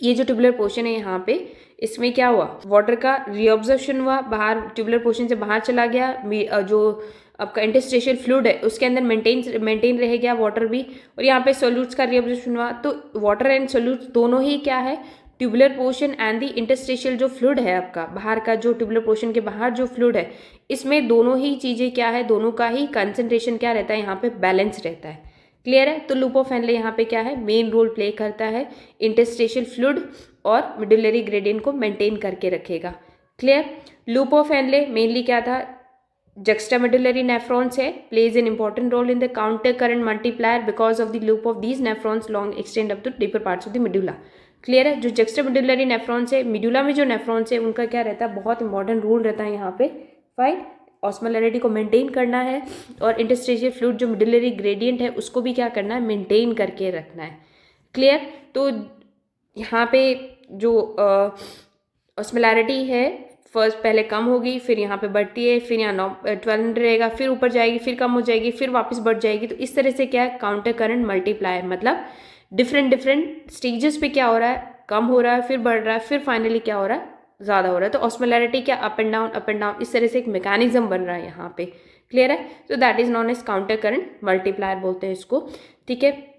ये जो tubular portion है यहाँ पे, इसमें क्या हुआ, वाटर का रीअब्जॉर्प्शन हुआ, बाहर ट्यूबुलर पोर्शन से बाहर चला गया, जो आपका इंटरस्टिशियल फ्लूइड है उसके अंदर मेंटेन रह गया वाटर भी, और यहाँ पे सोल्यूट्स का रीअब्जॉर्प्शन हुआ। तो वाटर एंड सोल्यूट्स दोनों ही क्या है, tubular portion and the interstitial जो फ्लूइड है आपका बाहर का, जो ट्यूबुलर पोर्शन के बाहर जो फ्लूइड है, इसमें दोनों ही चीज़ें क्या है, दोनों का ही कंसंट्रेशन क्या रहता है, यहाँ पे बैलेंस रहता है। क्लियर है। तो लूप ऑफ हेनले यहाँ पे क्या है, मेन रोल प्ले करता है, इंटरस्टिशियल फ्लूइड और मिडुलरी ग्रेडियंट को मेंटेन करके रखेगा। Clear. Loop of Henley mainly क्या था, juxtamedullary nephrons है, plays an important role in the counter current multiplier because of the loop of these nephrons long extend up to deeper parts of the medulla। Clear है। जो juxtamedullary nephrons है, मिडुला में जो nephrons है, उनका क्या रहता है, बहुत इंपॉर्टेंट रोल रहता है यहाँ पे। फाइन, ऑस्मोलैरिटी को मेंटेन करना है और इंटरस्टिशियल फ्लूइड जो मिडुलरी ग्रेडियंट है उसको भी क्या करना है, मेंटेन करके रखना है। क्लियर। तो यहाँ पे जो ऑस्मोलैरिटी है, फर्स्ट पहले कम होगी, फिर यहाँ पे बढ़ती है, फिर यहाँ 1200 रहेगा, फिर ऊपर जाएगी, फिर कम हो जाएगी, फिर वापस बढ़ जाएगी। तो इस तरह से क्या है, काउंटर करंट मल्टीप्लायर, मतलब डिफरेंट स्टेजेस पे क्या हो रहा है, कम हो रहा है, फिर बढ़ रहा है, फिर फाइनली क्या हो रहा है, ज़्यादा हो रहा है। तो ऑस्मोलैरिटी क्या अप एंड डाउन इस तरह से एक मैकेनिज्म बन रहा है यहाँ पे। क्लियर है। तो that is known as counter current multiplier बोलते हैं इसको। ठीक है,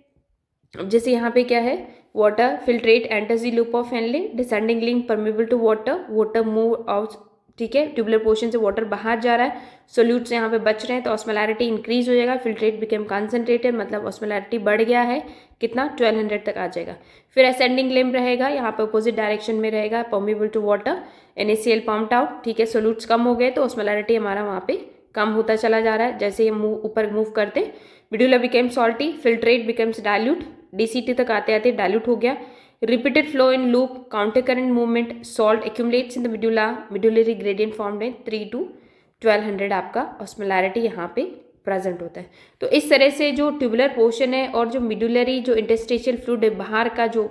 जैसे यहाँ पे क्या है, water filtrate enters the loop of Henle, descending limb permeable to water move out. ठीक है, ट्यूबुलर पोर्शन से वाटर बाहर जा रहा है, सोल्यूट्स यहाँ पे बच रहे हैं, तो ऑस्मोलैरिटी इंक्रीज हो जाएगा, फिल्ट्रेट बिकेम कंसंट्रेटेड, मतलब ऑस्मोलैरिटी बढ़ गया है, कितना 1200 तक आ जाएगा। फिर असेंडिंग लिम्ब रहेगा, यहाँ पे अपोजिट डायरेक्शन में रहेगा, permeable to water, NaCl pumped out. ठीक है, सोल्यूट्स कम हो गए तो ऑस्मोलैरिटी हमारा वहाँ पे कम होता चला जा रहा है। जैसे हम ऊपर मूव करते, medulla became salty, filtrate becomes dilute, DCT तक आते आते डाइल्यूट हो गया। Repeated flow in loop, counter current movement, salt accumulates in the medulla, medullary gradient formed in 3 to 1200 आपका ऑस्मोलैरिटी यहाँ पे प्रेजेंट होता है। तो इस तरह से जो ट्यूबुलर पोर्शन है और जो मिडुलरी जो इंटरस्टिशियल फ्लूइड है, बाहर का जो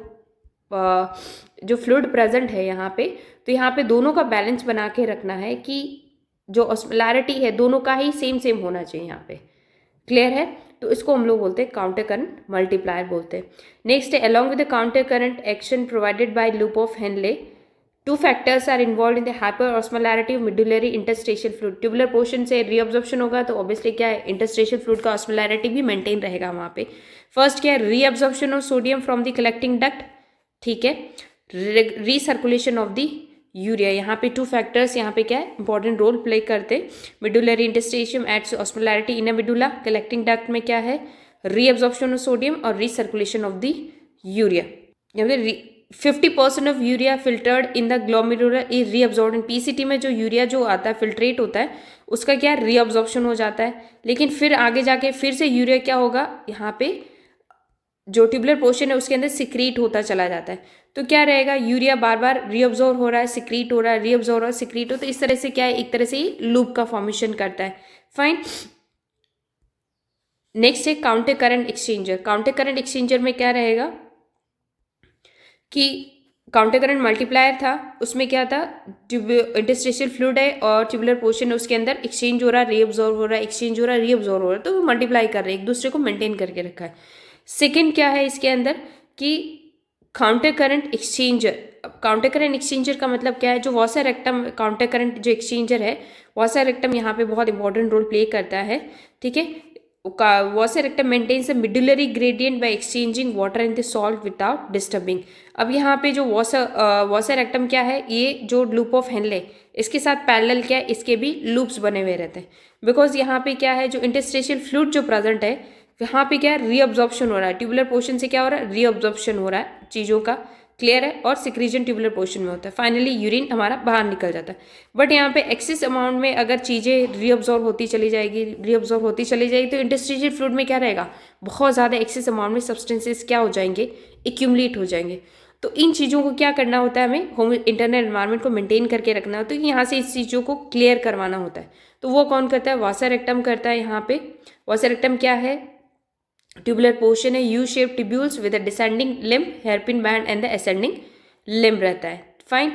फ्लूइड प्रेजेंट है यहाँ पे, तो यहाँ पे दोनों का बैलेंस बना के रखना है कि जो ऑस्मोलैरिटी है दोनों का ही सेम होना चाहिए यहाँ पे। क्लियर है। तो इसको हम लोग बोलते हैं काउंटर करंट मल्टीप्लायर बोलते हैं। नेक्स्ट है along with the counter current action provided by loop of Henle, two factors are involve in the hyper osmolarity of medullary interstitial fluid. Tubular portion से रीअब्जॉर्प्शन होगा तो ऑब्वियसली क्या है, interstitial fluid का osmolarity भी maintain रहेगा वहाँ पे। फर्स्ट क्या है, reabsorption of sodium from the collecting duct, ठीक है, रीसर्कुलेशन ऑफ द यूरिया। यहाँ पे टू फैक्टर्स यहाँ पे क्या है, इंपॉर्टेंट रोल प्ले करते हैं। मिडुलरी इंटरस्टेशियम एड्स ऑस्मोलैरिटी इन अ मिडुला, कलेक्टिंग डक्ट में क्या है, रीअब्जॉर्प्शन ऑफ सोडियम और recirculation of the urea. 50% of urea filtered in the glomerular is reabsorb. PCT में जो यूरिया जो आता है फिल्ट्रेट होता है उसका क्या रीअब्जॉर्प्शन हो जाता है, लेकिन फिर आगे जाके फिर से यूरिया क्या होगा, यहाँ पे जो ट्यूबुलर पोर्शन है उसके अंदर सिक्रीट होता चला जाता है। तो क्या रहेगा, यूरिया बार बार रीअब्जॉर्ब हो रहा है, सिक्रीट हो रहा है, रीअब्जॉर्ब हो रहा है, सिक्रीट हो, तो इस तरह से क्या है, एक तरह से ही लूप का फॉर्मेशन करता है। फाइन। नेक्स्ट है counter current exchanger. Counter current exchanger में क्या रहेगा कि काउंटर करंट मल्टीप्लायर था, उसमें क्या था, इंटरस्टेशियल फ्लूइड है और ट्यूबुलर पोर्शन है, उसके अंदर एक्सचेंज हो रहा है, रीअब्जॉर्ब हो रहा है, एक्सचेंज हो रहा है, रीअब्जॉर्ब हो रहा है, तो वो मल्टीप्लाई कर रहे हैं, एक दूसरे को मेंटेन करके रखा है। सेकेंड क्या है इसके अंदर कि counter current exchanger. Counter current exchanger का मतलब क्या है, जो वॉसर रेक्टम काउंटर करंट जो एक्सचेंजर है, वॉसर रेक्टम यहाँ पे बहुत इंपॉर्टेंट रोल प्ले करता है, ठीक है। Vasa rectum maintains a medullary gradient by exchanging water in the salt without disturbing. अब यहाँ पे जो वॉसर रेक्टम क्या है, ये जो लूप ऑफ हेनले इसके साथ पैरेलल क्या है, इसके भी लूप्स बने हुए रहते हैं, बिकॉज यहाँ पे क्या है, जो इंटरस्टेशियल फ्लूइड जो प्रेजेंट है यहाँ पे क्या है, रीअब्जॉर्प्शन हो रहा है, ट्यूबुलर पोर्शन से क्या हो रहा है, रीअब्जॉर्प्शन हो रहा है चीज़ों का, क्लियर है, और सिक्रीजन ट्यूबुलर पोर्शन में होता है, फाइनली यूरिन हमारा बाहर निकल जाता है। बट यहाँ पे एक्सेस अमाउंट में अगर चीज़ें रीअब्जॉर्ब होती चली जाएगी तो इंटरस्टिशियल फ्लूइड में क्या रहेगा, बहुत ज़्यादा एक्सेस अमाउंट में सब्सटेंसेस क्या हो जाएंगे, एक्यूमुलेट हो जाएंगे। तो इन चीज़ों को क्या करना होता है, हमें होम इंटरनल एनवायरनमेंट को मेंटेन करके रखना होता है, तो यहाँ से इस चीज़ों को क्लियर करवाना होता है। तो वो कौन करता है, वॉसर रेक्टम करता है। यहाँ पे वॉसर रेक्टम क्या है, ट्यूबुलर पोर्शन है, U shape tubules with the descending limb, hairpin band and the ascending limb रहता है। फाइन।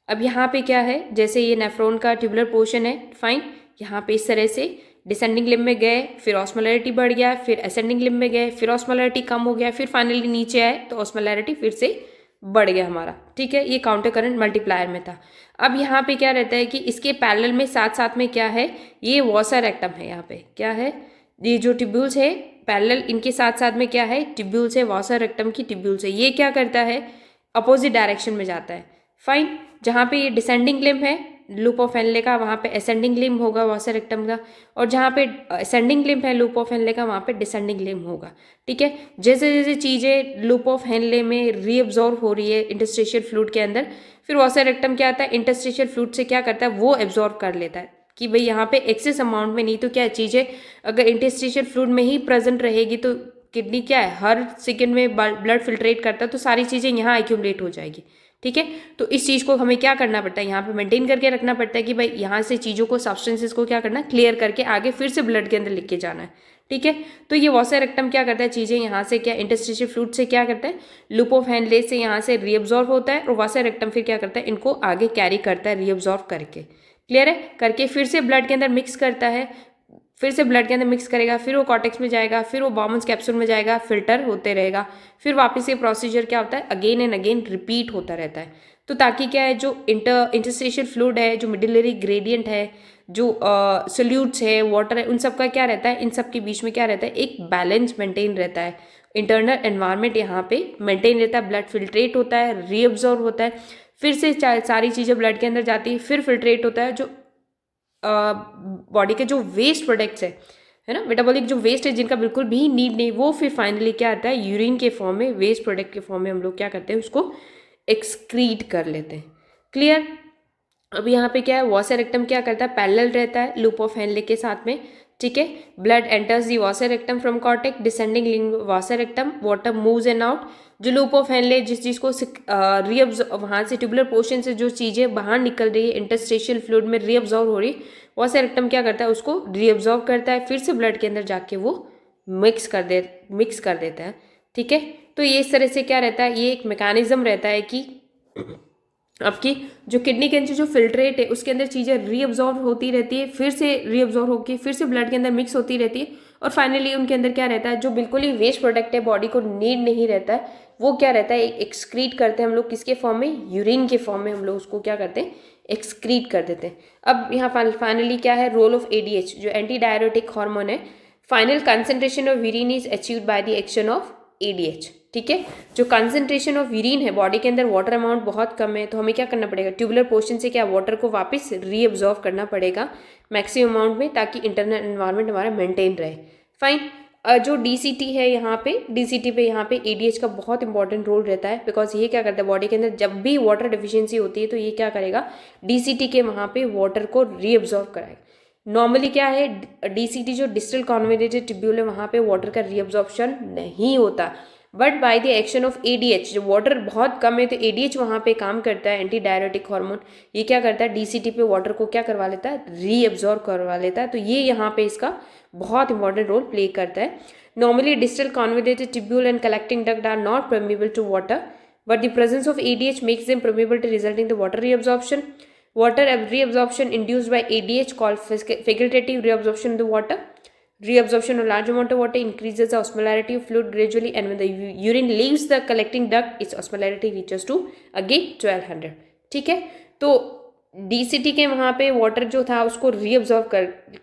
अब यहाँ पे क्या है, जैसे ये नेफ्रॉन का ट्यूबुलर पोर्शन है, फाइन, यहाँ पे इस तरह से डिसेंडिंग लिम्ब में गए, फिर ऑस्मोलैरिटी बढ़ गया, फिर असेंडिंग लिम्ब में गए, फिर ऑस्मोलैरिटी कम हो गया, फिर फाइनली नीचे आए तो ऑस्मोलैरिटी फिर से बढ़ गया हमारा, ठीक है। ये काउंटर करंट मल्टीप्लायर में था। अब यहाँ पे क्या रहता है कि इसके पैरेलल में साथ साथ में क्या है, ये वॉसर रेक्टम है, यहाँ पे क्या है, ये जो ट्यूब्यूल्स है पैरेलल, इनके साथ साथ में क्या है, ट्यूब्यूल्स है, वॉसर रेक्टम की ट्यूब्यूल्स है, ये क्या करता है, अपोजिट डायरेक्शन में जाता है। फाइन। जहाँ पे ये डिसेंडिंग लिम्ब है लूप ऑफ हेनले का, वहाँ पे असेंडिंग लिम्ब होगा वॉसर रेक्टम का, और जहाँ पे असेंडिंग लिम्ब है लूप ऑफ हेनले का, वहाँ पे डिसेंडिंग लिम्ब होगा, ठीक है। जैसे जैसे चीज़ें लूप ऑफ हेनले में रीअब्जॉर्ब हो रही है इंटरस्टिशियल फ्लूइड के अंदर, फिर वॉसर रेक्टम क्या आता है, इंटरस्टिशियल फ्लूइड से क्या करता है, वो एब्जॉर्ब कर लेता है कि भाई यहाँ पे एक्सेस अमाउंट में नहीं, तो क्या चीज़ें अगर इंटरस्टिशियल फ्लूइड में ही प्रेजेंट रहेगी तो किडनी क्या है, हर सेकेंड में ब्लड फिल्ट्रेट करता है, तो सारी चीज़ें यहाँ एक्यूमुलेट हो जाएगी, ठीक है। तो इस चीज़ को हमें क्या करना पड़ता है, यहाँ पे मेंटेन करके रखना पड़ता है कि भाई यहाँ से चीज़ों को, सब्सटेंसेस को क्या करना, क्लियर करके आगे फिर से ब्लड के अंदर लिख के जाना है, ठीक है। तो ये वॉसर रेक्टम क्या करता है, चीज़ें यहाँ से क्या इंटरस्टिशियल फ्लूइड से क्या करता है, लूप ऑफ हेनले से यहाँ से रीअब्जॉर्ब होता है, और वॉसर रेक्टम फिर क्या करता है, इनको आगे कैरी करता है रीअब्जॉर्ब करके, क्लियर है, करके फिर से ब्लड के अंदर मिक्स करता है, फिर से ब्लड के अंदर मिक्स करेगा, फिर वो कॉर्टेक्स में जाएगा, फिर वो बॉमन्स कैप्सूल में जाएगा, फिल्टर होते रहेगा, फिर वापस ये प्रोसीजर क्या होता है, अगेन एंड अगेन रिपीट होता रहता है। तो ताकि क्या है, जो इंटरस्टिशियल फ्लूइड है, जो मिडुलरी ग्रेडियंट है, जो सोल्यूट्स है, वाटर है, उन सब का क्या रहता है, इन सब के बीच में क्या रहता है, एक बैलेंस मेंटेन रहता है, इंटरनल एनवायरनमेंट यहाँ पे मेंटेन रहता है, ब्लड फिल्ट्रेट होता है, रीअब्जॉर्ब होता है, फिर से सारी चीज़ें ब्लड के अंदर जाती है, फिर फिल्ट्रेट होता है, जो बॉडी के जो वेस्ट प्रोडक्ट्स है ना, मेटाबॉलिक जो वेस्ट है जिनका बिल्कुल भी नीड नहीं, वो फिर फाइनली क्या आता है, यूरिन के फॉर्म में, वेस्ट प्रोडक्ट के फॉर्म में हम लोग क्या करते हैं, उसको एक्सक्रीट कर लेते हैं, क्लियर। अब यहाँ पे क्या है, वॉसर रेक्टम क्या करता है, पैरेलल रहता है लूप ऑफ हेनले के साथ में, ठीक है। Blood enters the vasa rectum from cortex, descending limb vasa rectum, water moves in out, जो लूप ऑफ हेनले जिस चीज़ को रीअब्जॉर्ब, वहाँ से ट्यूबुलर पोर्शन से जो चीज़ें बाहर निकल रही है इंटरस्टिशियल फ्लूइड में रीअब्जॉर्ब हो रही है, वॉसर रेक्टम क्या करता है, उसको रीअब्जॉर्ब करता है, फिर से ब्लड के अंदर जाके वो मिक्स कर देता है, ठीक है। तो ये इस तरह से क्या रहता है, ये एक मैकेनिज्म रहता है कि आपकी जो किडनी के अंदर जो फिल्ट्रेट है उसके अंदर चीज़ें रीअब्जॉर्ब होती रहती है, फिर से रीअब्जॉर्ब होकर फिर से ब्लड के अंदर मिक्स होती रहती है, और फाइनली उनके अंदर क्या रहता है, जो बिल्कुल ही वेस्ट प्रोडक्ट है, बॉडी को नीड नहीं रहता है, वो क्या रहता है, एक्सक्रीट करते हैं हम लोग किसके फॉर्म में, यूरिन के फॉर्म में हम लोग उसको क्या करते हैं, एक्सक्रीट कर देते हैं। अब यहाँ फाइनली क्या है, रोल ऑफ ADH जो एंटी डायरेटिक हार्मोन है, final concentration of urine is achieved by the action of ADH। ठीक है, जो कंसेंट्रेशन ऑफ यूरिन है, बॉडी के अंदर वाटर अमाउंट बहुत कम है, तो हमें क्या करना पड़ेगा, ट्यूबुलर पोर्शन से क्या वाटर को वापस रीअब्जॉर्व करना पड़ेगा मैक्सिमम अमाउंट में, ताकि इंटरनल एनवायरनमेंट हमारा मेंटेन रहे। फाइन। जो DCT है यहाँ पे, DCT पे यहाँ पे ADH का बहुत इंपॉर्टेंट रोल रहता है, बिकॉज ये क्या करता है, बॉडी के अंदर जब भी वाटर डिफिशियंसी होती है तो ये क्या करेगा, DCT के वहाँ पे वाटर को रीअब्जॉर्व कराएगा। नॉर्मली क्या है, DCT जो डिस्टल कॉन्वोल्यूटेड ट्यूब्यूल है वहाँ पे वाटर का रीअब्जॉर्प्शन नहीं होता, but by the action of ADH, जो वाटर बहुत कम है तो ADH वहाँ पे काम करता है, एंटी डायरेटिक हार्मोन, ये क्या करता है, DCT पे वाटर को क्या करवा लेता है, रीअब्जॉर्व करवा लेता है। तो ये यहाँ पे इसका बहुत इंपॉर्टेंट रोल प्ले करता है। Normally distal convoluted tubule and collecting duct are not permeable to water, but the presence of ADH makes them permeable to resulting in the water reabsorption. Water reabsorption induced by ADH called facultative reabsorption of the water. Reabsorption of large amount of water increases the osmolarity of fluid gradually, and when the urine leaves the collecting duct, its osmolarity reaches to again 1200. ठीक है, तो DCT के वहाँ पे water जो था उसको reabsorb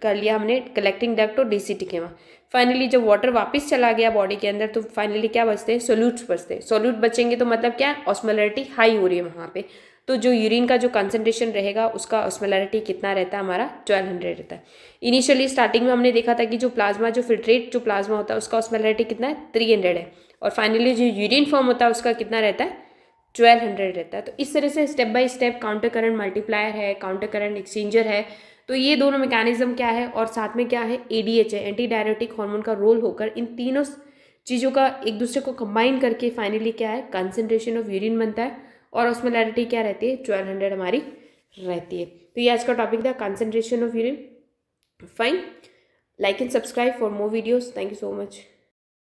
कर लिया हमने कलेक्टिंग डक्ट और DCT के वहाँ। फाइनली जब वाटर वापस चला गया बॉडी के अंदर तो फाइनली क्या बचते हैं, सोल्यूट्स बचते हैं। सोल्यूट बचेंगे तो मतलब क्या, ऑस्मोलैरिटी हाई हो रही है वहाँ पे, तो जो यूरिन का जो कंसंट्रेशन रहेगा उसका ऑस्मोलैरिटी कितना रहता है हमारा, 1200 रहता है। इनिशियली स्टार्टिंग में हमने देखा था कि जो प्लाज्मा, जो फिल्ट्रेट जो प्लाज्मा होता है उसका ऑस्मोलैरिटी कितना है, 300 है, और फाइनली जो यूरिन फॉर्म होता है उसका कितना रहता है, 1200 रहता है। तो इस तरह से step by step counter current multiplier है, काउंटर करंट एक्सचेंजर है, तो ये दोनों मैकेनिज्म क्या है, और साथ में क्या है, ADH है, एंटी डायरेटिक हार्मोन का रोल होकर इन तीनों चीज़ों का एक दूसरे को कंबाइन करके फाइनली क्या है, कंसंट्रेशन ऑफ यूरिन बनता है, और ऑस्मोलैरिटी क्या रहती है, 1200 हमारी रहती है। तो ये आज का टॉपिक था, concentration of urine. Fine, like and subscribe for more videos. Thank you so much.